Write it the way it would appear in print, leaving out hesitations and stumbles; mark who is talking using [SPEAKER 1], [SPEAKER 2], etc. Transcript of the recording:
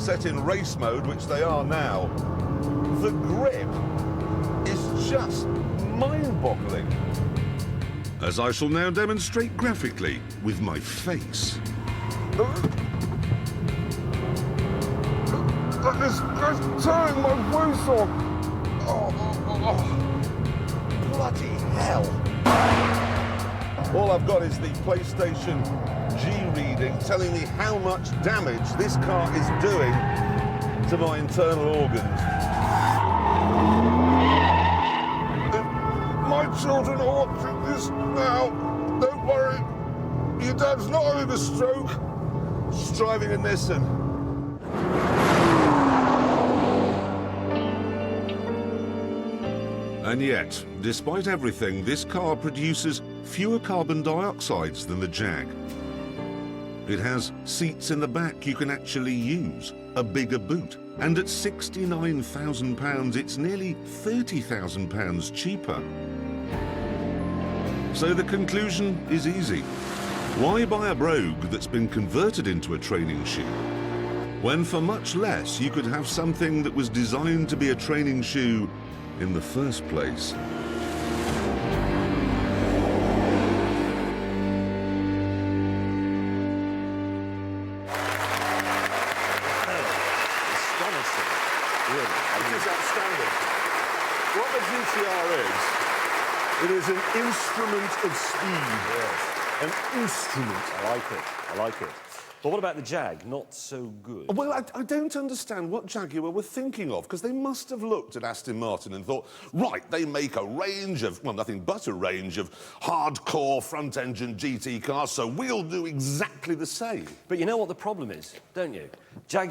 [SPEAKER 1] set in race mode, which they are now, the grip is just mind-boggling.
[SPEAKER 2] As I shall now demonstrate graphically with my face.
[SPEAKER 1] It's turning my voice off. Bloody hell. All I've got is the PlayStation G reading telling me how much damage this car is doing to my internal organs. If my children are watching this now, don't worry. Your dad's not having a stroke. Just driving in this and...
[SPEAKER 2] And yet, despite everything, this car produces fewer carbon dioxides than the Jag. It has seats in the back you can actually use, a bigger boot, and at £69,000, it's nearly £30,000 cheaper. So the conclusion is easy. Why buy a Brogue that's been converted into a training shoe, when for much less you could have something that was designed to be a training shoe in the first place?
[SPEAKER 1] Astonishing, really. It is outstanding. What the GT-R is, it is an instrument of speed.
[SPEAKER 3] Yes.
[SPEAKER 1] An instrument.
[SPEAKER 3] I like it. I like it. But what about the Jag? Not so good.
[SPEAKER 1] Well, I don't understand what Jaguar were thinking of, because they must have looked at Aston Martin and thought, right, they make a range of, well, nothing but a range of hardcore front-engine GT cars, so we'll do exactly the same.
[SPEAKER 3] But you know what the problem is, don't you? Jaguar